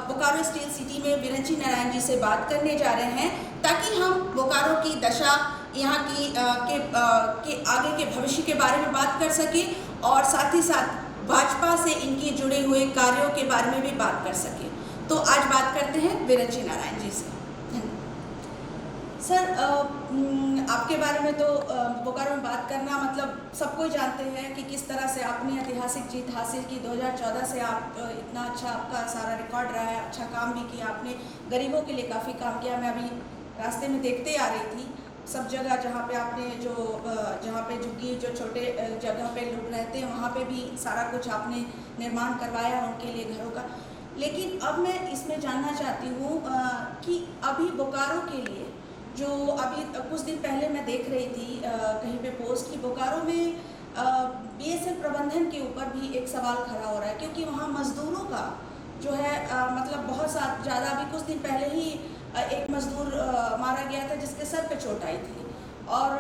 Bokaro steel city में विरंची नारायण जी से बात करने जा रहे हैं ताकि हम बोकारो की दशा, यहाँ की के आगे के भविष्य के बारे में बात कर सकें और साथ ही साथ भाजपा से इनके जुड़े हुए कार्यों के बारे में भी बात कर सकें। तो आज बात करते हैं विरंची नारायण जी से। सर, आपके बारे में तो बोकारो में बात करना मतलब सबको जानते हैं कि किस तरह से आपने ऐतिहासिक जीत हासिल की। 2014 से आप इतना अच्छा आपका सारा रिकॉर्ड रहा है, अच्छा काम भी किया आपने, गरीबों के लिए काफ़ी काम किया। मैं अभी रास्ते में देखते आ रही थी सब जगह जहाँ पे आपने जहाँ पे झुग्गी जो छोटे जगह पे लोग रहते हैं वहाँ पे भी सारा कुछ आपने निर्माण करवाया उनके लिए घरों का। लेकिन अब मैं इसमें जानना चाहती हूँ कि अभी बोकारो के लिए जो अभी कुछ दिन पहले मैं देख रही थी कहीं पे पोस्ट कि बोकारो में बीएसएल प्रबंधन के ऊपर भी एक सवाल खड़ा हो रहा है, क्योंकि वहाँ मजदूरों का जो है मतलब बहुत ज़्यादा अभी कुछ दिन पहले ही एक मजदूर मारा गया था जिसके सर पे चोट आई थी। और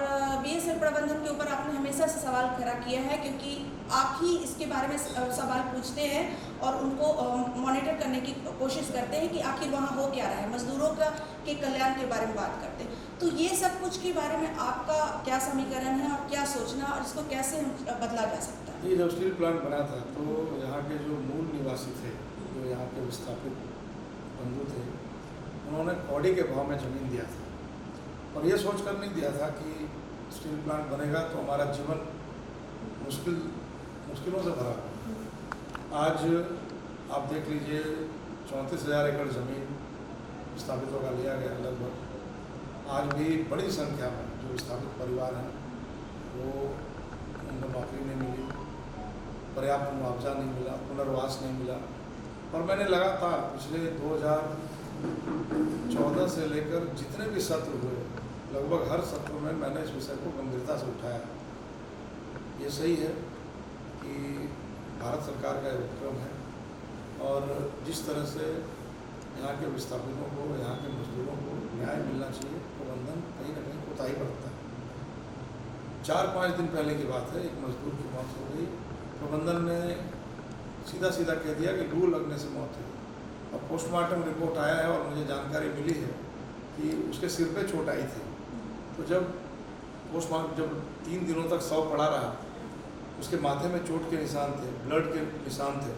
बीएसएल प्रबंधन के ऊपर आपने हमेशा से सवाल खड़ा किया है, क्योंकि आप ही इसके बारे में सवाल पूछते हैं और उनको मॉनिटर करने की कोशिश करते हैं कि आखिर वहाँ हो क्या रहा है, मजदूरों के कल्याण के बारे में बात करते हैं। तो ये सब कुछ के बारे में आपका क्या समीकरण है और क्या सोचना और इसको कैसे बदला जा सकता है? ये जब स्टील प्लांट बना था तो यहाँ के जो मूल निवासी थे, जो यहाँ के विस्थापित बंधु थे, उन्होंने कौड़ी के भाव में ज़मीन दिया था और ये सोचकर नहीं दिया था कि स्टील प्लांट बनेगा तो हमारा जीवन मुश्किलों से भरा। आज आप देख लीजिए 34,000 एकड़ ज़मीन विस्थापितों का लिया गया लगभग। आज भी बड़ी संख्या में जो विस्थापित परिवार हैं वो उनको नौकरी नहीं मिली, पर्याप्त मुआवजा नहीं मिला, पुनर्वास नहीं मिला। और मैंने लगातार पिछले 2014 से लेकर जितने भी सत्र हुए लगभग हर सत्र में मैंने इस विषय को गंभीरता से उठाया। ये सही है कि भारत सरकार का उपक्रम है और जिस तरह से यहाँ के विस्थापितों को, यहाँ के मजदूरों को न्याय मिलना चाहिए, प्रबंधन कहीं ना कहीं कोताही बरतता है। 4-5 दिन पहले की बात है, एक मजदूर की मौत हो गई। प्रबंधन ने सीधा सीधा कह दिया कि लू लगने से मौत हुई। और पोस्टमार्टम रिपोर्ट आया है और मुझे जानकारी मिली है कि उसके सिर पे चोट आई थी। तो जब पोस्टमार्टम जब 3 दिनों तक शव पड़ा रहा, उसके माथे में चोट के निशान थे, ब्लड के निशान थे।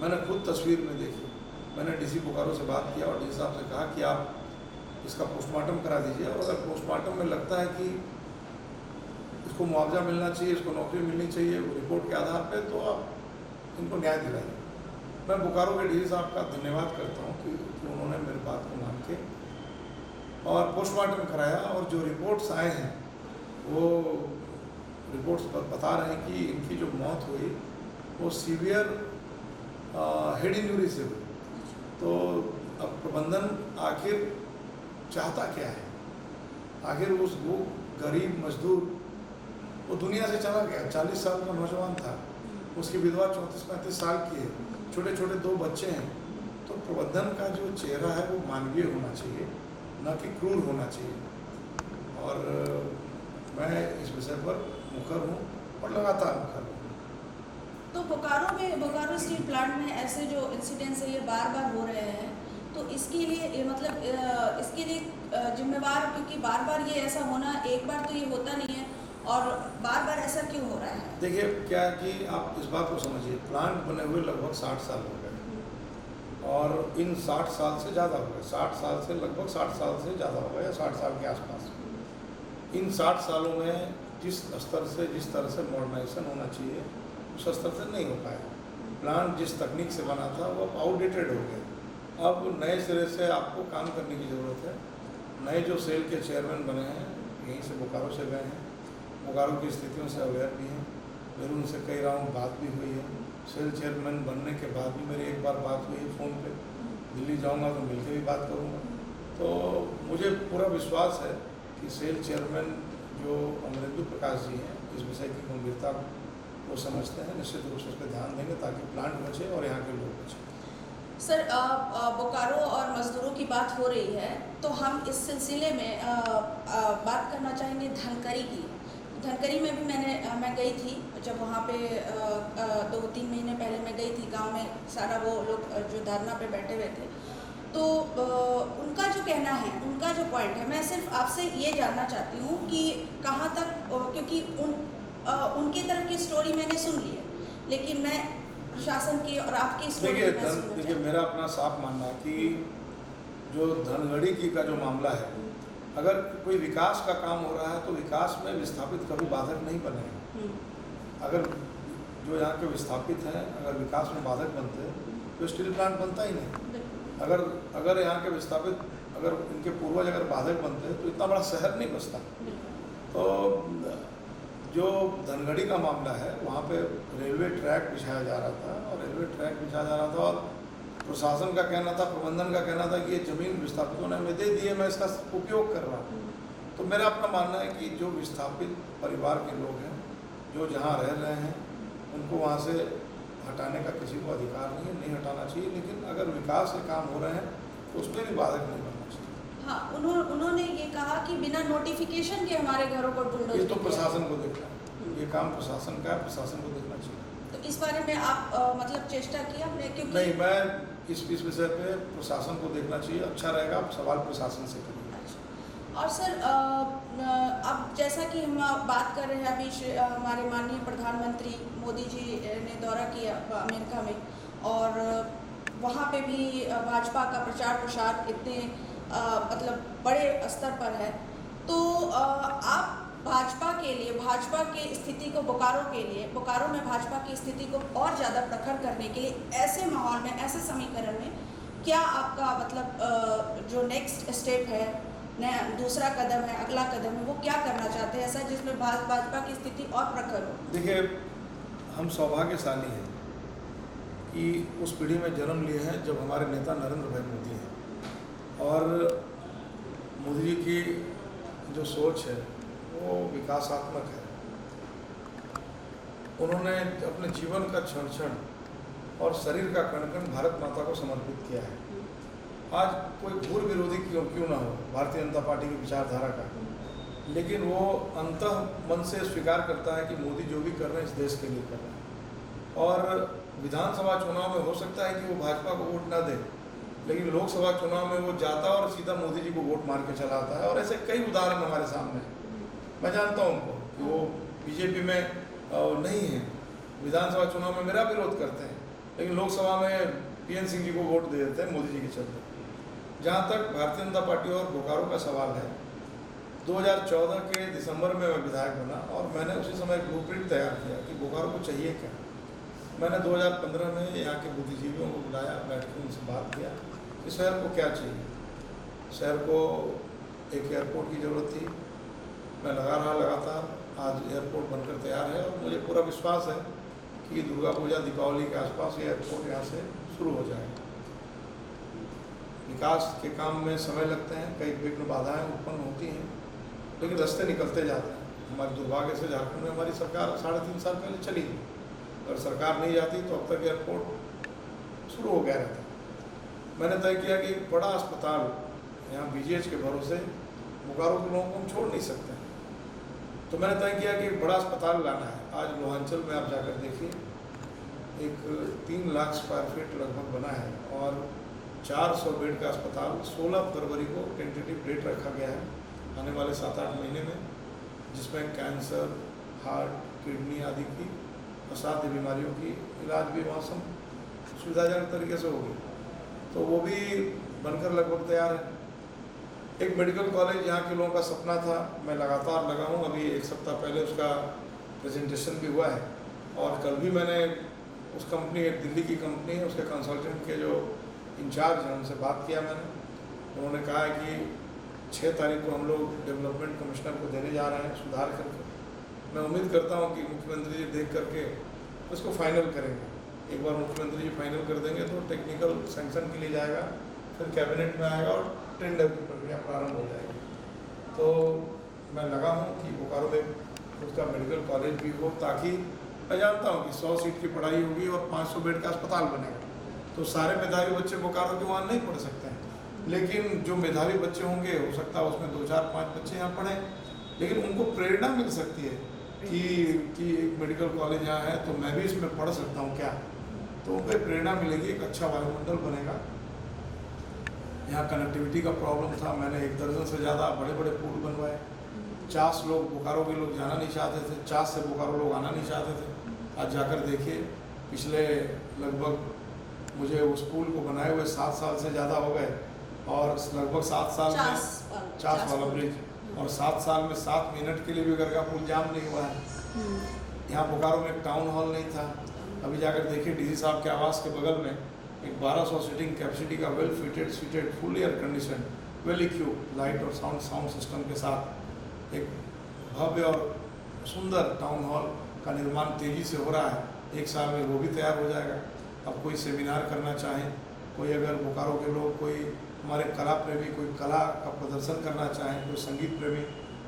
मैंने खुद तस्वीर में देखी। मैंने डीसी बोकारो से बात किया और डीसी साहब से कहा कि आप इसका पोस्टमार्टम करा दीजिए और अगर पोस्टमार्टम में लगता है कि इसको मुआवजा मिलना चाहिए, इसको नौकरी मिलनी चाहिए रिपोर्ट के आधार पर, तो आप इनको न्याय दिलाइए। मैं बोकारो के डीसी साहब का धन्यवाद करता हूँ कि उन्होंने मेरी बात को मान के और पोस्टमार्टम कराया। और जो रिपोर्ट्स आए हैं वो रिपोर्ट्स पर बता रहे हैं कि इनकी जो मौत हुई वो सीवियर हेड इंजरी से हुई। तो अब प्रबंधन आखिर चाहता क्या है? आखिर वो गरीब मजदूर वो दुनिया से चला गया, 40 साल का नौजवान था, उसकी विधवा 34-35 साल की है, छोटे छोटे 2 बच्चे हैं। तो प्रबंधन का जो चेहरा है वो मानवीय होना चाहिए, न कि क्रूर होना चाहिए। और मैं इस विषय पर मुखर हूँ और लगातार मुखर हूँ। तो बोकारो स्टील प्लांट में ऐसे जो इंसिडेंट्स है ये बार बार हो रहे हैं, तो इसके लिए मतलब इसके लिए जिम्मेवार, क्योंकि बार बार ये ऐसा होना, एक बार तो ये होता नहीं है और बार बार ऐसा क्यों हो रहा है? देखिए क्या कि आप इस बात को समझिए, प्लांट बने हुए लगभग 60 साल हो गए और इन 60 साल से ज़्यादा हो गए, 60 साल से लगभग 60 साल से ज़्यादा हो गए या 60 साल के आसपास। इन 60 सालों में जिस स्तर से, जिस तरह से मॉडर्नाइजेशन होना चाहिए उस स्तर से नहीं हो पाया। प्लांट जिस तकनीक से बना था वो आउटडेटेड हो गया। अब नए सिरे से आपको काम करने की ज़रूरत है। नए जो सेल के चेयरमैन बने हैं यहीं से बोकारो से गए हैं, बोकारो की स्थितियों से अवेयर भी हैं। मेरी उनसे कई राउंड बात भी हुई है। सेल चेयरमैन बनने के बाद भी मेरी एक बार बात हुई है फ़ोन पे। दिल्ली जाऊंगा तो मिलकर भी बात करूंगा। तो मुझे पूरा विश्वास है कि सेल चेयरमैन जो अमरेंदु प्रकाश जी हैं इस विषय की गंभीरता को समझते हैं, निश्चित रूप से उस पर ध्यान देंगे ताकि प्लांट बचे और यहाँ के लोग बचें। सर, बोकारो और मज़दूरों की बात हो रही है तो हम इस सिलसिले में बात करना चाहेंगे धनकरी की। धनकरी में भी मैं गई थी, जब वहाँ पे 2-3 महीने पहले मैं गई थी गांव में सारा वो लोग जो धरना पे बैठे हुए थे, तो उनका जो कहना है, उनका जो पॉइंट है, मैं सिर्फ आपसे ये जानना चाहती हूँ कि कहाँ तक, क्योंकि उनकी तरफ की स्टोरी मैंने सुन ली है, लेकिन मैं शासन की और आपकी स्टोरी देखिए मेरा अपना साफ मानना है कि जो धनगढ़ी की का जो मामला है, अगर कोई विकास का काम हो रहा है तो विकास में विस्थापित कभी बाधक नहीं बने। अगर जो यहाँ के विस्थापित हैं अगर विकास में बाधक बनते तो स्टील प्लांट बनता ही नहीं। अगर यहाँ के विस्थापित, अगर इनके पूर्वज अगर बाधक बनते तो इतना बड़ा शहर नहीं बसता। तो जो धनगढ़ी का मामला है, वहाँ पे रेलवे ट्रैक बिछाया जा रहा था और रेलवे ट्रैक बिछाया जा रहा था और प्रशासन का कहना था, प्रबंधन का कहना था कि ये ज़मीन विस्थापितों ने हमें दे दी है, मैं इसका उपयोग कर रहा हूँ। तो मेरा अपना मानना है कि जो विस्थापित परिवार के लोग हैं, जो जहाँ रह रहे हैं, उनको वहाँ से हटाने का किसी को अधिकार नहीं है, नहीं हटाना चाहिए। लेकिन अगर विकास के काम हो रहे हैं तो उसमें भी बाधक नहीं बनना चाहिए। हाँ, उन्होंने ये कहा कि बिना नोटिफिकेशन के हमारे घरों को बुलडोज, ये तो प्रशासन को देखना है, ये काम प्रशासन का है, प्रशासन को देखना चाहिए। तो इस बारे में आप मतलब चेष्टा की आपने? क्योंकि नहीं, मैं इस विषय पे प्रशासन को देखना चाहिए, अच्छा रहेगा। आप सवाल प्रशासन से करिए। और सर, अब जैसा कि हम बात कर रहे हैं, अभी हमारे माननीय प्रधानमंत्री मोदी जी ने दौरा किया अमेरिका में, और वहाँ पे भी भाजपा का प्रचार प्रसार इतने मतलब बड़े स्तर पर है। तो आप भाजपा के लिए, भाजपा की स्थिति को बोकारो में भाजपा की स्थिति को और ज़्यादा प्रखर करने के लिए ऐसे माहौल में, ऐसे समीकरण में क्या आपका मतलब जो नेक्स्ट स्टेप है, नया दूसरा कदम है, अगला कदम है, वो क्या करना चाहते हैं ऐसा जिसमें भाजपा की स्थिति और प्रखर हो? देखिए, हम सौभाग्यशाली हैं कि उस पीढ़ी में जन्म लिए हैं जब हमारे नेता नरेंद्र भाई मोदी हैं, और मोदी जी की जो सोच है वो विकासात्मक है। उन्होंने अपने जीवन का क्षण क्षण और शरीर का कण कण भारत माता को समर्पित किया है। आज कोई घोर विरोधी क्यों ना हो भारतीय जनता पार्टी की विचारधारा का, लेकिन वो अंतः मन से स्वीकार करता है कि मोदी जो भी कर रहे हैं इस देश के लिए कर रहे हैं। और विधानसभा चुनाव में हो सकता है कि वो भाजपा को वोट ना दे, लेकिन लोकसभा चुनाव में वो जाता और सीधा मोदी जी को वोट मार के चला आता है। और ऐसे कई उदाहरण हमारे सामने हैं। मैं जानता हूँ उनको कि वो बीजेपी में नहीं है, विधानसभा चुनाव में मेरा विरोध करते हैं, लेकिन लोकसभा में PN सिंह जी को वोट दे देते हैं मोदी जी के चलते। जहाँ तक भारतीय जनता पार्टी और बोकारो का सवाल है, 2014 के दिसंबर में मैं विधायक बना और मैंने उसी समय एक ब्लूप्रिंट तैयार किया कि बोकारो को चाहिए क्या। मैंने 2015 में यहाँ के बुद्धिजीवियों को बुलाया, बैठ के उनसे बात किया कि शहर को क्या चाहिए। शहर को एक एयरपोर्ट की ज़रूरत थी, मैं लगा रहा लगातार, आज एयरपोर्ट बनकर तैयार है और मुझे पूरा विश्वास है कि दुर्गा पूजा दीपावली के आसपास ये एयरपोर्ट यहाँ से शुरू हो जाएगा। विकास के काम में समय लगते हैं, कई विघ्न बाधाएं उत्पन्न होती हैं, लेकिन रास्ते निकलते जाते हैं। हमारे दुर्भाग्य से झारखंड में हमारी सरकार 3.5 साल पहले चली गई, अगर सरकार नहीं जाती तो अब तक एयरपोर्ट शुरू हो गया रहता। मैंने तय किया कि एक बड़ा अस्पताल यहाँ BGH के भरोसे बोकारो के लोगों को हम छोड़ नहीं सकते, तो मैंने तय किया कि एक बड़ा अस्पताल लाना है। आज लोहांचल में आप जाकर देखिए, एक 3 लाख स्क्वायर फीट लगभग बना है और 400 बेड का अस्पताल 16 फरवरी को टेंटेटिव डेट रखा गया है आने वाले 7-8 महीने में, जिसमें कैंसर, हार्ट, किडनी आदि की असाध्य बीमारियों की इलाज भी वहाँ सुविधाजनक तरीके से होगी। तो वो भी बनकर लगभग तैयार है। एक मेडिकल कॉलेज यहाँ के लोगों का सपना था, मैं लगातार लगा हूँ। अभी 1 सप्ताह पहले उसका प्रेजेंटेशन भी हुआ है और कल भी मैंने उस कंपनी, एक दिल्ली की कंपनी है, उसके कंसल्टेंट के जो इंचार्ज हैं उनसे बात किया मैंने। उन्होंने कहा है कि 6 तारीख को हम लोग डेवलपमेंट कमिश्नर को देने जा रहे हैं सुधार करके। मैं उम्मीद करता हूँ कि मुख्यमंत्री जी देख करके उसको फाइनल करेंगे। एक बार मुख्यमंत्री जी फाइनल कर देंगे तो टेक्निकल सैंक्शन के लिए जाएगा, फिर कैबिनेट में आएगा और टेंडर की प्रक्रिया प्रारंभ हो जाएगी। तो मैं लगा हूँ कि बोकारो में उसका मेडिकल कॉलेज भी हो, ताकि मैं जानता हूँ कि 100 सीट की पढ़ाई होगी और 500 बेड का अस्पताल बनेगा, तो सारे मेधावी बच्चे बोकारो के वहाँ नहीं पढ़ सकते हैं। लेकिन जो मेधावी बच्चे होंगे, हो सकता है उसमें 2, 4, 5 बच्चे यहाँ पढ़ें, लेकिन उनको प्रेरणा मिल सकती है कि एक मेडिकल कॉलेज यहाँ है तो मैं भी इसमें पढ़ सकता हूँ क्या। तो उनको एक प्रेरणा मिलेगी, एक अच्छा वायुमंडल बनेगा। यहाँ कनेक्टिविटी का प्रॉब्लम था, मैंने 1 दर्जन से ज़्यादा बड़े बड़े पुल बनवाए। 40 लोग बोकारो के लोग जाना नहीं चाहते थे, 40 से बोकारो लोग आना नहीं चाहते थे। आज जाकर देखिए, पिछले लगभग मुझे उस पुल को बनाए हुए 7 साल से ज़्यादा हो गए, और लगभग 7 साल में 50 वाला ब्रिज, और 7 साल में 7 मिनट के लिए भी गरगा पुल जाम नहीं हुआ है। यहाँ बोकारो में एक टाउन हॉल नहीं था, अभी जाकर देखिए डीसी साहब के आवास के बगल में एक 1200 सीटिंग कैपेसिटी का well fitted seated full air condition well equipped light और साउंड सिस्टम के साथ एक भव्य और सुंदर टाउन हॉल का निर्माण तेज़ी से हो रहा है। 1 साल में वो भी तैयार हो जाएगा। अब कोई सेमिनार करना चाहें, कोई अगर बोकारो के लोग, कोई हमारे कला प्रेमी कोई कला का प्रदर्शन करना चाहें, कोई संगीत प्रेमी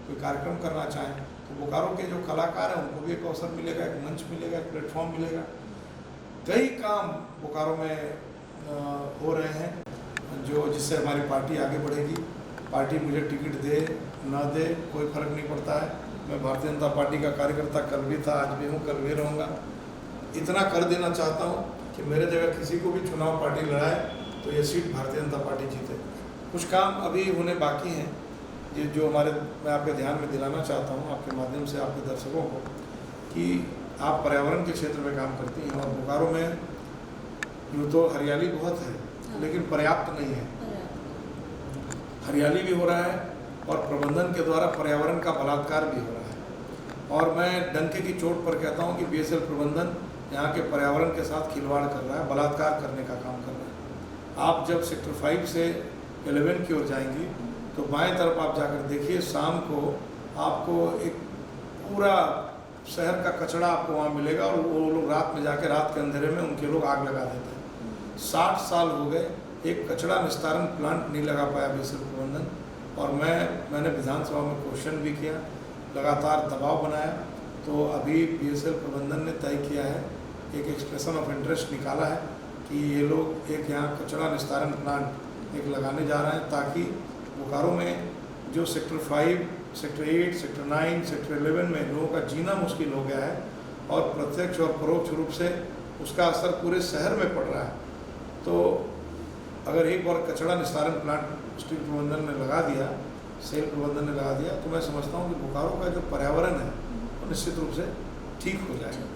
कोई कार्यक्रम करना चाहें, तो बोकारो के जो कलाकार हैं उनको भी एक अवसर मिलेगा, एक मंच मिलेगा, एक प्लेटफॉर्म मिलेगा। कई काम बोकारो में हो रहे हैं जो जिससे हमारी पार्टी आगे बढ़ेगी। पार्टी मुझे टिकट दे ना दे कोई फर्क नहीं पड़ता है। मैं भारतीय जनता पार्टी का कार्यकर्ता कल भी था, आज भी हूँ, कल भी रहूँगा। इतना कर देना चाहता हूँ कि मेरे जगह किसी को भी चुनाव पार्टी लड़ाए तो ये सीट भारतीय जनता पार्टी जीते। कुछ काम अभी होने बाकी हैं, ये जो मैं आपके ध्यान में दिलाना चाहता हूँ आपके माध्यम से आपके दर्शकों को, कि आप पर्यावरण के क्षेत्र में काम करती हैं, और बोकारो में यूँ तो हरियाली बहुत है लेकिन पर्याप्त नहीं है। हरियाली भी हो रहा है और प्रबंधन के द्वारा पर्यावरण का बलात्कार भी हो रहा है। और मैं डंके की चोट पर कहता हूँ कि बीएसएल प्रबंधन यहाँ के पर्यावरण के साथ खिलवाड़ कर रहा है, बलात्कार करने का काम कर रहा है। आप जब सेक्टर 5 से 11 की ओर जाएंगी तो बाएं तरफ आप जाकर देखिए, शाम को आपको एक पूरा शहर का कचरा आपको वहाँ मिलेगा, और वो लोग रात में जाके रात के अंधेरे में उनके लोग आग लगा देते हैं। 60 साल हो गए, एक कचरा निस्तारण प्लांट नहीं लगा पाया बीएसएल प्रबंधन। और मैंने विधानसभा में क्वेश्चन भी किया, लगातार दबाव बनाया, तो अभी बीएसएल प्रबंधन ने तय किया है, एक एक्सप्रेशन ऑफ इंटरेस्ट निकाला है कि ये लोग एक यहाँ कचरा निस्तारण प्लांट एक लगाने जा रहे हैं, ताकि बोकारो में जो सेक्टर 5, सेक्टर 8, सेक्टर 9, सेक्टर 11 में लोगों का जीना मुश्किल हो गया है, और प्रत्यक्ष और परोक्ष रूप से उसका असर पूरे शहर में पड़ रहा है। तो अगर एक बार कचरा निस्तारण प्लांट स्टील प्रबंधन ने लगा दिया, सेल प्रबंधन ने लगा दिया, तो मैं समझता हूँ कि बोकारो का जो पर्यावरण है वो निश्चित रूप से ठीक हो जाएगा।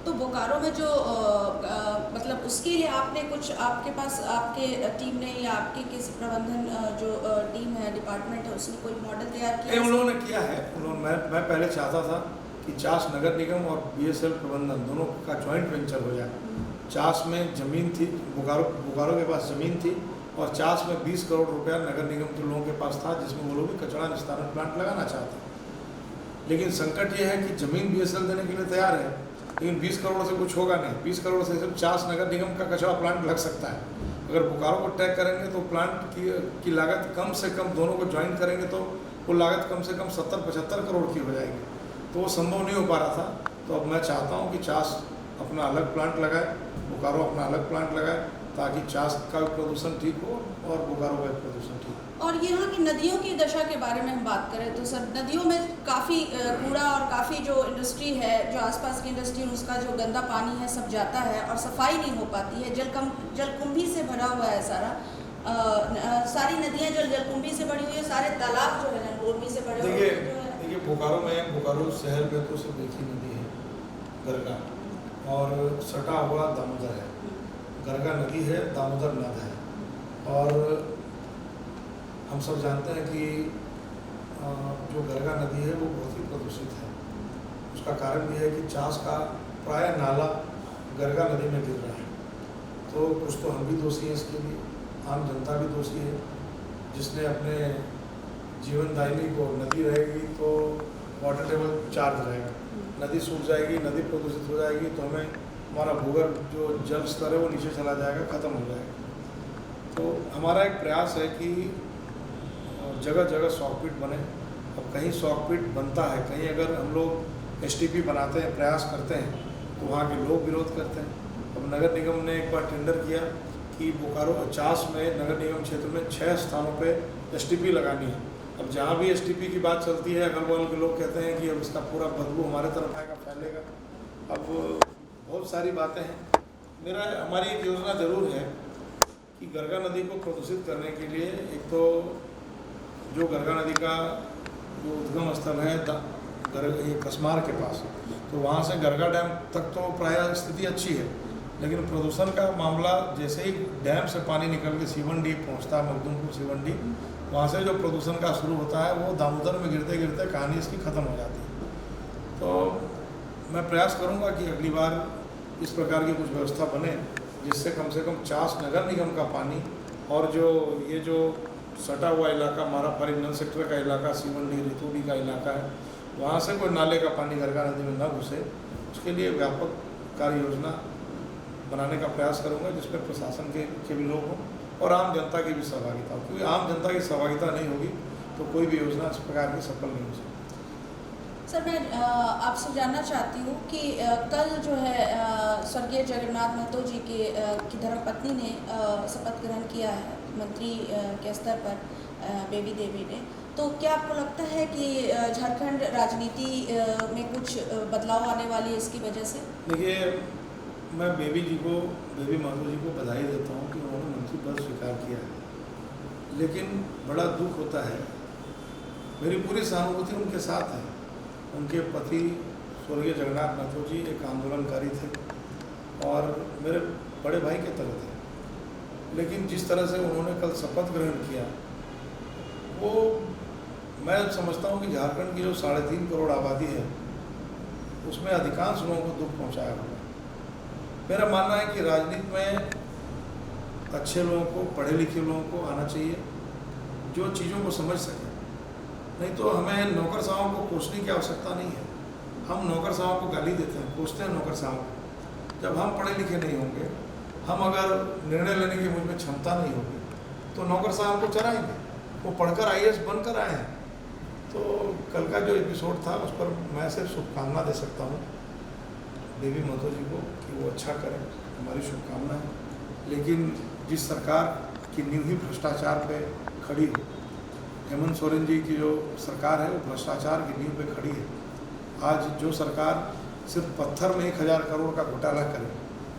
तो बोकारो में जो मतलब उसके लिए आपने कुछ आपके पास आपके टीम ने या आपके किसी प्रबंधन जो टीम है, डिपार्टमेंट है, उसने कोई मॉडल तैयार किया? उन लोगों ने किया है। मैं पहले चाहता था कि चास नगर निगम और बीएसएल प्रबंधन दोनों का जॉइंट वेंचर हो जाए। चास में ज़मीन थी, बोकारो के पास ज़मीन थी, और चास में 20 करोड़ रुपया नगर निगम के लोगों के पास था, जिसमें वो लोग भी कचरा निस्तारण प्लांट लगाना चाहते हैं। लेकिन संकट ये है कि ज़मीन बीएसएल देने के लिए तैयार है, लेकिन 20 करोड़ से कुछ होगा नहीं। 20 करोड़ से सिर्फ चास नगर निगम का कचरा प्लांट लग सकता है। अगर बोकारो को टैग करेंगे तो प्लांट की लागत कम से कम, दोनों को ज्वाइन करेंगे तो वो लागत कम से कम 70-75 करोड़ की हो जाएगी, तो वो संभव नहीं हो पा रहा था। तो अब मैं चाहता हूँ कि चास अपना अलग प्लांट लगाए, बोकारो अपना अलग प्लांट लगाए, ताकि चास का भी प्रदूषण ठीक हो और बोकारो का भी प्रदूषण ठीक हो। और यहाँ की नदियों की दशा के बारे में हम बात करें तो सर, नदियों में काफ़ी कूड़ा और काफ़ी जो इंडस्ट्री है, जो आसपास की इंडस्ट्री, उसका जो गंदा पानी है सब जाता है और सफाई नहीं हो पाती है। जलकुंभी से भरा हुआ है सारी नदियाँ जलकुंभी से भरी हुई है, सारे तालाब जो है जलकुंभी से भरे हुए हैं। देखिए बोकारो शहर में तो सिर्फ एक ही नदी है, गरगा, और सटा हुआ दामोदर है। गरगा नदी है, दामोदर नद है, और हम सब जानते हैं कि जो गरगा नदी है वो बहुत ही प्रदूषित है। उसका कारण यह है कि चास का प्राय नाला गरगा नदी में गिर रहा है। तो कुछ तो हम भी दोषी हैं इसके लिए, आम जनता भी दोषी है, जिसने अपने जीवनदायिनी को, नदी रहेगी तो वाटर टेबल चार्ज रहेगा, नदी सूख जाएगी, नदी प्रदूषित हो जाएगी तो हमें हमारा भूगर्भ जो जल स्तर है वो नीचे चला जाएगा, ख़त्म हो जाएगा। तो हमारा एक प्रयास है कि जगह जगह सॉकपिट बने। अब कहीं सॉकपिट बनता है, कहीं अगर हम लोग एसटीपी बनाते हैं, प्रयास करते हैं, तो वहाँ के लोग विरोध करते हैं। अब नगर निगम ने एक बार टेंडर किया कि बोकारो चास में नगर निगम क्षेत्र में 6 स्थानों पे एसटीपी लगानी है। अब जहाँ भी एसटीपी की बात चलती है, अगल बगल के लोग कहते हैं कि अब इसका पूरा बदबू हमारे तरफ आएगा, फैलेगा। अब बहुत सारी बातें हैं, हमारी एक योजना ज़रूर है कि गरगा नदी को प्रदूषित करने के लिए एक तो जो गरगा नदी का जो उद्गम स्थल है ये कसमार के पास, तो वहाँ से गरगा डैम तक तो प्रायः स्थिति अच्छी है, लेकिन प्रदूषण का मामला जैसे ही डैम से पानी निकल के सीवंडी पहुँचता है, मखदूमपुर सीवंडी, वहाँ से जो प्रदूषण का शुरू होता है वो दामोदर में गिरते गिरते कहानी इसकी ख़त्म हो जाती है। तो मैं प्रयास करूँगा कि अगली बार इस प्रकार की कुछ व्यवस्था बने जिससे कम से कम चास नगर निगम का पानी और जो सटा हुआ इलाका मारापारी नल सेक्टर का इलाका, सीवंडी रितुडी का इलाका है, वहाँ से कोई नाले का पानी गरगा नदी में न घुसे, उसके लिए व्यापक कार्य योजना बनाने का प्रयास करूँगा जिसमें प्रशासन के भी लोग हों और आम जनता की भी सहभागिता हो, क्योंकि आम जनता की सहभागिता नहीं होगी तो कोई भी योजना इस प्रकार की सफल नहीं हो सकती। सर, मैं आपसे जानना चाहती हूँ कि कल जो है स्वर्गीय जगन्नाथ महतो जी की धर्मपत्नी ने शपथ ग्रहण किया है मंत्री के स्तर पर, बेबी देवी ने, तो क्या आपको लगता है कि झारखंड राजनीति में कुछ बदलाव आने वाली है इसकी वजह से? देखिए, मैं बेबी महतो जी को बधाई देता हूँ कि उन्होंने मंत्री पद स्वीकार किया है, लेकिन बड़ा दुख होता है, मेरी पूरी सहानुभूति उनके साथ है। उनके पति स्वर्गीय जगन्नाथ महतो जी एक आंदोलनकारी थे और मेरे बड़े भाई के तरह थे, लेकिन जिस तरह से उन्होंने कल शपथ ग्रहण किया वो मैं समझता हूँ कि झारखंड की जो 3.5 करोड़ आबादी है उसमें अधिकांश लोगों को दुख पहुँचाया होगा। मेरा मानना है कि राजनीति में अच्छे लोगों को, पढ़े लिखे लोगों को आना चाहिए जो चीज़ों को समझ सकें, नहीं तो हमें नौकरशाहों को कोसने की आवश्यकता नहीं है। हम नौकरशाहों को गाली देते हैं, कोसते हैं नौकरशाहों को। जब हम पढ़े लिखे नहीं होंगे, हम अगर निर्णय लेने की मुझ में क्षमता नहीं होगी तो नौकरशाह हमको चराएंगे। वो पढ़कर IAS बनकर आए हैं। तो कल का जो एपिसोड था उस पर मैं सिर्फ शुभकामना दे सकता हूँ बेबी महतो जी को कि वो अच्छा करें, हमारी शुभकामना है। लेकिन जिस सरकार की नींव ही भ्रष्टाचार पे खड़ी हो, हेमंत सोरेन जी की जो सरकार है वो भ्रष्टाचार की नींव पे खड़ी है। आज जो सरकार सिर्फ पत्थर में 1000 करोड़ का घोटाला करे,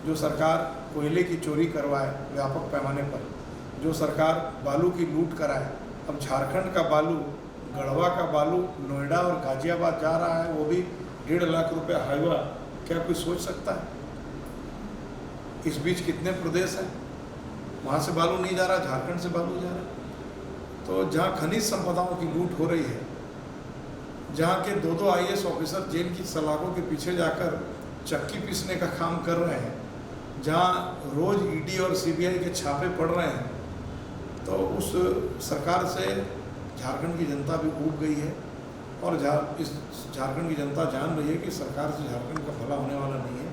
जो सरकार कोयले की चोरी करवाए व्यापक पैमाने पर, जो सरकार बालू की लूट कराए, अब झारखंड का बालू, गढ़वा का बालू नोएडा और गाजियाबाद जा रहा है, वो भी 1.5 लाख रुपये हाईवा, क्या कोई सोच सकता है? इस बीच कितने प्रदेश हैं, वहाँ से बालू नहीं जा रहा, झारखंड से बालू जा रहा है। तो जहाँ खनिज संपदाओं की लूट हो रही है, जहाँ के 2-2 IAS ऑफिसर जेल की सलाखों के पीछे जाकर चक्की पीसने का काम कर रहे हैं, जहाँ रोज़ ED और CBI के छापे पड़ रहे हैं, तो उस सरकार से झारखंड की जनता भी ऊब गई है और इस झारखंड की जनता जान रही है कि सरकार से झारखंड का भला होने वाला नहीं है।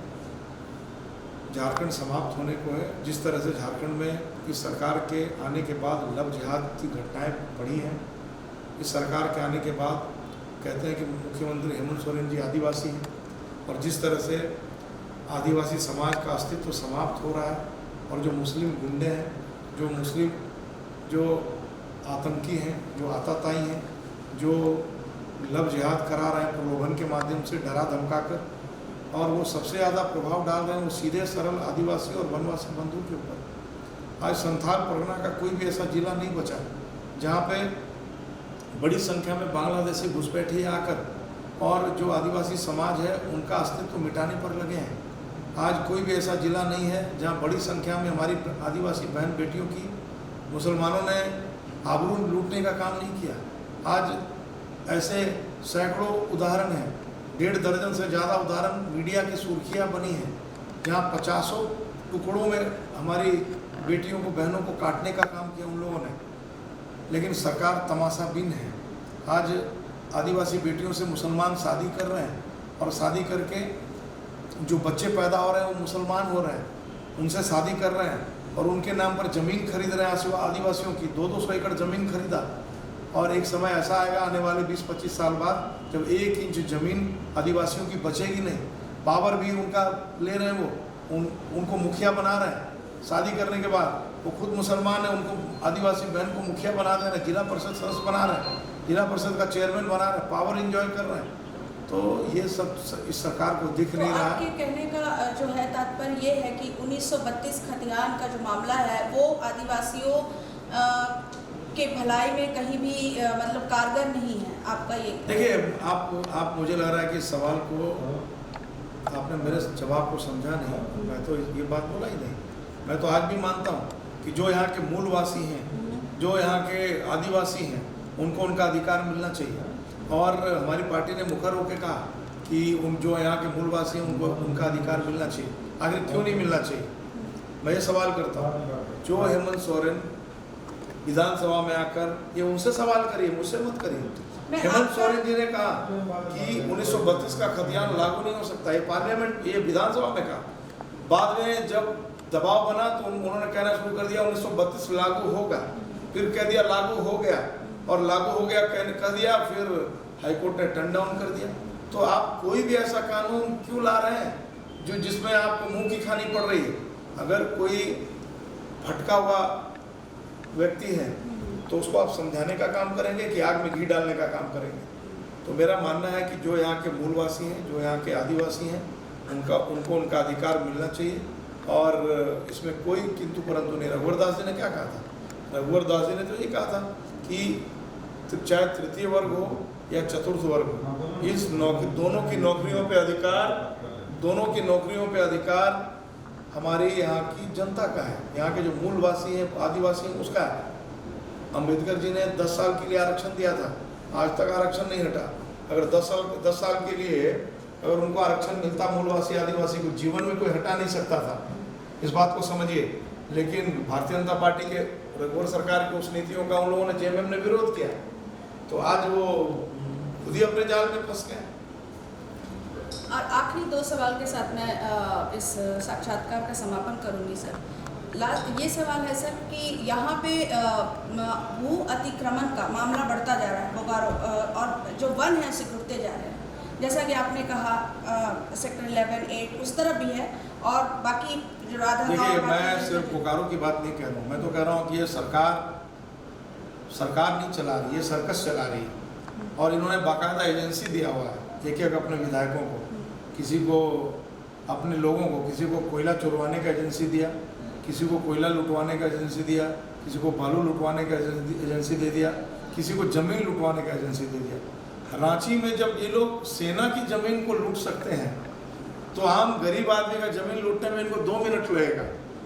झारखंड समाप्त होने को है। जिस तरह से झारखंड में इस सरकार के आने के बाद लव जिहाद की घटनाएं बढ़ी हैं, इस सरकार के आने के बाद कहते हैं कि मुख्यमंत्री हेमंत सोरेन जी आदिवासी हैं, और जिस तरह से आदिवासी समाज का अस्तित्व समाप्त हो रहा है, और जो मुस्लिम गुंडे हैं, जो आतंकी हैं, जो आताताई हैं, जो लव जिहाद करा रहे हैं प्रलोभन के माध्यम से डरा धमका कर, और वो सबसे ज़्यादा प्रभाव डाल रहे हैं वो सीधे सरल आदिवासी और वनवासी बंधुओं के ऊपर। आज संथाल परगना का कोई भी ऐसा जिला नहीं बचा जहाँ पे बड़ी संख्या में बांग्लादेशी घुसपैठिए आकर और जो आदिवासी समाज है उनका अस्तित्व मिटाने पर लगे हैं। आज कोई भी ऐसा जिला नहीं है जहाँ बड़ी संख्या में हमारी आदिवासी बहन बेटियों की मुसलमानों ने आबरू लूटने का काम नहीं किया। आज ऐसे सैकड़ों उदाहरण हैं, 1.5 दर्जन से ज़्यादा उदाहरण मीडिया की सुर्खियाँ बनी हैं, जहाँ 50 टुकड़ों में हमारी बेटियों को, बहनों को काटने का काम किया उन लोगों ने। लेकिन सरकार तमाशाबीन है। आज आदिवासी बेटियों से मुसलमान शादी कर रहे हैं, और शादी करके जो बच्चे पैदा हो रहे हैं वो मुसलमान हो रहे हैं, उनसे शादी कर रहे हैं और उनके नाम पर ज़मीन खरीद रहे हैं। आदिवासियों की 200 एकड़ ज़मीन खरीदा, और एक समय ऐसा आएगा आने वाले 20-25 साल बाद जब 1 इंच ज़मीन आदिवासियों की बचेगी नहीं। पावर भी उनका ले रहे हैं, वो उनको मुखिया बना रहे हैं। शादी करने के बाद वो खुद मुसलमान है, उनको आदिवासी बहन को मुखिया बना दे रहे हैं, जिला परिषद सदस्य बना रहे हैं, जिला परिषद का चेयरमैन बना रहे हैं, पावर इंजॉय कर रहे हैं। तो ये सब इस सरकार को दिख तो नहीं रहा। आपके कहने का जो है तात्पर्य ये है कि 1932 खतियान का जो मामला है वो आदिवासियों के भलाई में कहीं भी मतलब कारगर नहीं है, आपका ये? देखिए, आप मुझे लग रहा है कि सवाल को आपने मेरे जवाब को समझा नहीं। मैं तो ये बात बोला ही नहीं। मैं तो आज भी मानता हूँ कि जो यहाँ के मूलवासी हैं, जो यहाँ के आदिवासी हैं, उनको उनका अधिकार मिलना चाहिए। और हमारी पार्टी ने मुखर होकर कहा कि जो यहाँ के मूलवासी हैं उनको उनका अधिकार मिलना चाहिए। आखिर क्यों नहीं मिलना चाहिए? मैं ये सवाल करता हूँ, जो हेमंत सोरेन विधानसभा में आकर ये उनसे सवाल करिए, मुझसे मत करिए। हेमंत सोरेन जी ने कहा कि 1932 का खतियान लागू नहीं हो सकता। ये पार्लियामेंट, ये विधानसभा में कहा। बाद में जब दबाव बना तो उन्होंने कहना शुरू कर दिया 1932 लागू होगा, फिर कह दिया लागू हो गया, और लागू हो गया कह दिया, फिर हाईकोर्ट ने टर्न डाउन कर दिया। तो आप कोई भी ऐसा कानून क्यों ला रहे हैं जो जिसमें आपको मुंह की खानी पड़ रही है? अगर कोई भटका हुआ व्यक्ति है तो उसको आप समझाने का काम करेंगे कि आग में घी डालने का काम करेंगे? तो मेरा मानना है कि जो यहाँ के मूलवासी हैं, जो यहाँ के आदिवासी हैं, उनको उनका अधिकार मिलना चाहिए। और इसमें कोई किंतु परंतु नहीं। रघुवर दास जी ने क्या कहा था? रघुवर दास जी ने तो ये कहा था कि चाहे तृतीय वर्ग हो या चतुर्थ वर्ग हो, इस दोनों की नौकरियों पे अधिकार हमारे यहाँ की जनता का है। यहाँ के जो मूलवासी हैं, आदिवासी हैं, उसका है। अंबेडकर जी ने 10 साल के लिए आरक्षण दिया था, आज तक आरक्षण नहीं हटा। अगर 10 साल के लिए अगर उनको आरक्षण मिलता मूलवासी आदिवासी को, जीवन में कोई हटा नहीं सकता था। इस बात को समझिए। लेकिन भारतीय जनता पार्टी के रघुवर सरकार की उस नीतियों का उन लोगों ने, जेएमएम ने विरोध किया, तो आज वो खुद ही अपने जाल में फंस गए। और आखिरी 2 सवाल के साथ मैं इस साक्षात्कार का समापन करूंगी सर। लास्ट ये सवाल है सर कि यहाँ पे भू अतिक्रमण का मामला बढ़ता जा रहा है, बोकारो, और जो वन है उसे घुटते जा रहे हैं। जैसा कि आपने कहा सेक्टर 11, 8 उस तरफ भी है, और बाकी जो राधा। देखिए, मैं सिर्फ बोकारो की बात नहीं कह रहा हूँ। मैं तो कह रहा हूँ कि ये सरकार नहीं चला रही, ये सर्कस चला रही है। और इन्होंने बाकायदा एजेंसी दिया हुआ है एक अपने विधायकों को, किसी को अपने लोगों को, किसी को कोयला चुरवाने का एजेंसी दिया, किसी को कोयला लुटवाने का एजेंसी दिया, किसी को बालू लुटवाने का एजेंसी दे दिया, किसी को ज़मीन लुटवाने का एजेंसी दे दिया। रांची में जब ये लोग सेना की ज़मीन को लूट सकते हैं तो आम गरीब आदमी का ज़मीन लूटने में इनको 2 मिनट लगेगा।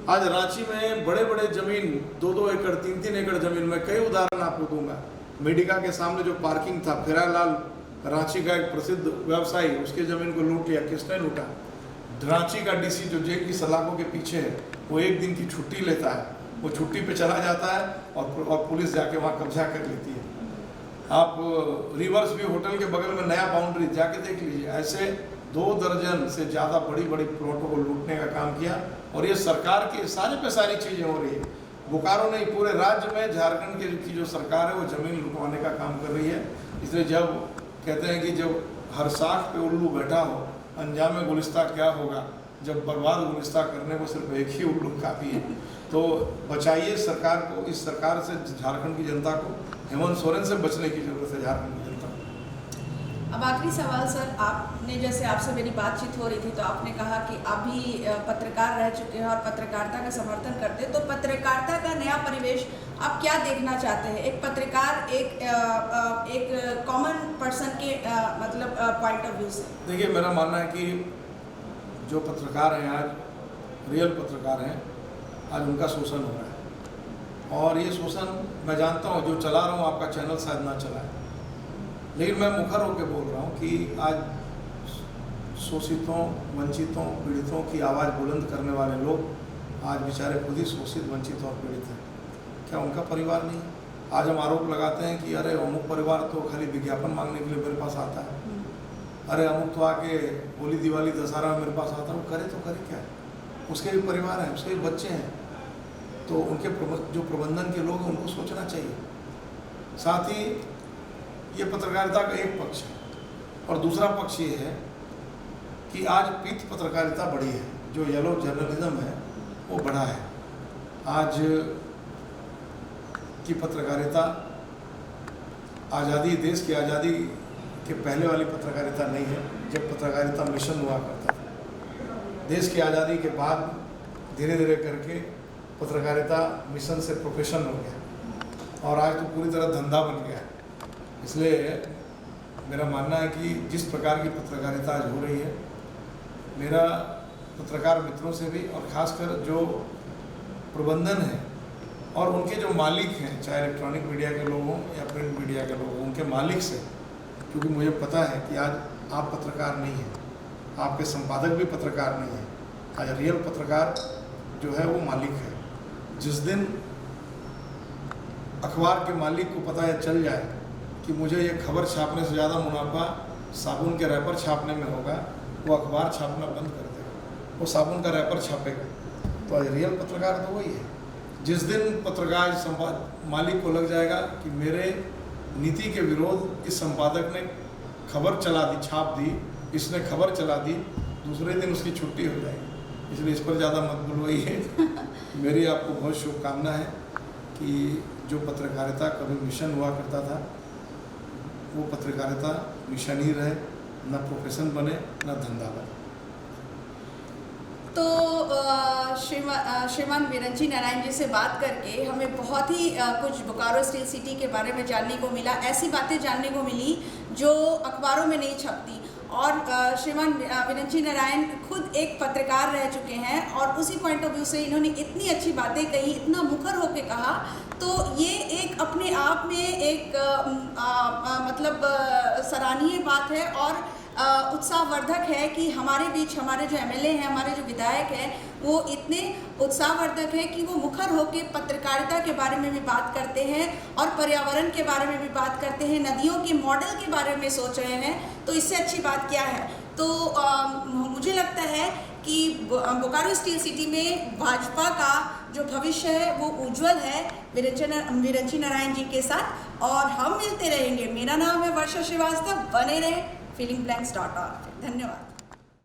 आज रांची में बड़े बड़े ज़मीन 2-2 एकड़ 3-3 एकड़ ज़मीन, में कई उदाहरण आपको दूंगा। मेडिका के सामने जो पार्किंग था, फेरालाल रांची का एक प्रसिद्ध व्यवसायी, उसके ज़मीन को लूट लिया। किसने लूटा? रांची का डीसी जो जेल की सलाखों के पीछे है, वो 1 दिन की छुट्टी लेता है, वो छुट्टी पे चला जाता है और पुलिस जाके वहाँ कब्जा कर लेती है। आप रिवर्स व्यू होटल के बगल में नया बाउंड्री जाके देख लीजिए। ऐसे 2 दर्जन से ज़्यादा बड़ी बड़ी प्लॉटों को लूटने का काम किया। और ये सरकार की सारी पे सारी चीज़ें हो रही है। बोकारो नहीं, पूरे राज्य में झारखंड की जो सरकार है वो ज़मीन लुटवाने का काम कर रही है। इसलिए जब कहते हैं कि जब हर साख पे उल्लू बैठा हो, अंजाम गुलिस्ता क्या होगा, जब बर्बाद गुलिस्ता करने को सिर्फ एक ही उल्लू काफ़ी है। तो बचाइए सरकार को, इस सरकार से झारखंड की जनता को, हेमंत सोरेन से बचने की जरूरत है झारखंड की जनता को। अब आखिरी सवाल सर, आपने जैसे आपसे मेरी बातचीत हो रही थी तो आपने कहा कि आप भी पत्रकार रह चुके हैं और पत्रकारिता का समर्थन करते हैं, तो पत्रकारिता का नया परिवेश आप क्या देखना चाहते हैं? एक पत्रकार एक कॉमन पर्सन के मतलब पॉइंट ऑफ व्यू से। देखिए, मेरा मानना है कि जो पत्रकार हैं आज, रियल पत्रकार हैं, आज उनका शोषण हो रहा है। और ये शोषण मैं जानता हूँ, जो चला रहा हूँ, आपका चैनल शायद ना चलाए, लेकिन मैं मुखर होकर बोल रहा हूँ कि आज शोषितों, वंचितों, पीड़ितों की आवाज़ बुलंद करने वाले लोग आज बेचारे खुद ही शोषित, वंचित और पीड़ित हैं। क्या उनका परिवार नहीं? आज हम आरोप लगाते हैं कि अरे अमुक परिवार तो खाली विज्ञापन मांगने के लिए मेरे पास आता है, अरे अमुक तो आके होली दिवाली दशहरा में मेरे पास आता है। वो करे तो करे क्या? उसके भी परिवार हैं, उसके भी बच्चे हैं। तो उनके जो प्रबंधन के लोग हैं उनको सोचना चाहिए। साथ ही ये पत्रकारिता का एक पक्ष है, और दूसरा पक्ष ये है कि आज पीत पत्रकारिता बढ़ी है, जो येलो जर्नलिज्म है वो बढ़ा है। आज की पत्रकारिता आज़ादी, देश की आज़ादी कि पहले वाली पत्रकारिता नहीं है, जब पत्रकारिता मिशन हुआ करता था। देश की आज़ादी के बाद धीरे धीरे करके पत्रकारिता मिशन से प्रोफेशन हो गया और आज तो पूरी तरह धंधा बन गया है। इसलिए मेरा मानना है कि जिस प्रकार की पत्रकारिता आज हो रही है, मेरा पत्रकार मित्रों से भी और ख़ासकर जो प्रबंधन है और उनके जो मालिक हैं, चाहे इलेक्ट्रॉनिक मीडिया के लोग हों या प्रिंट मीडिया के लोग हों, उनके मालिक से, क्योंकि मुझे पता है कि आज आप पत्रकार नहीं हैं, आपके संपादक भी पत्रकार नहीं हैं। आज रियल पत्रकार जो है वो मालिक है। जिस दिन अखबार के मालिक को पता चल जाए कि मुझे ये खबर छापने से ज़्यादा मुनाफा साबुन के रैपर छापने में होगा, वो अखबार छापना बंद कर देगा, वो साबुन का रैपर छापेगा। तो आज रियल पत्रकार तो वही है। जिस दिन पत्रकार मालिक को लग जाएगा कि मेरे नीति के विरोध इस संपादक ने खबर चला दी, छाप दी, इसने खबर चला दी, दूसरे दिन उसकी छुट्टी हो जाएगी। इसलिए इस पर ज़्यादा मत बुलवाइए। मेरी आपको बहुत शुभकामना है कि जो पत्रकारिता कभी मिशन हुआ करता था, वो पत्रकारिता मिशन ही रहे, ना प्रोफेशन बने ना धंधा बने। तो श्रीमान विरंची नारायण जी से बात करके हमें बहुत ही कुछ बोकारो स्टील सिटी के बारे में जानने को मिला। ऐसी बातें जानने को मिली जो अखबारों में नहीं छपती। और श्रीमान विरंची नारायण खुद एक पत्रकार रह चुके हैं और उसी पॉइंट ऑफ व्यू से इन्होंने इतनी अच्छी बातें कही, इतना मुखर होकर कहा, तो ये एक अपने आप में एक मतलब सराहनीय बात है और उत्साहवर्धक है कि हमारे बीच हमारे जो एमएलए हैं, हमारे जो विधायक हैं, वो इतने उत्साहवर्धक है कि वो मुखर होकर पत्रकारिता के बारे में भी बात करते हैं और पर्यावरण के बारे में भी बात करते हैं, नदियों के मॉडल के बारे में सोच रहे हैं। तो इससे अच्छी बात क्या है। तो मुझे लगता है कि बोकारो स्टील सिटी में भाजपा का जो भविष्य है वो उज्जवल है विरंची नारायण जी के साथ। और हम मिलते रहेंगे। मेरा नाम है वर्षा श्रीवास्तव। बने रहे feelingblanks.org। धन्यवाद।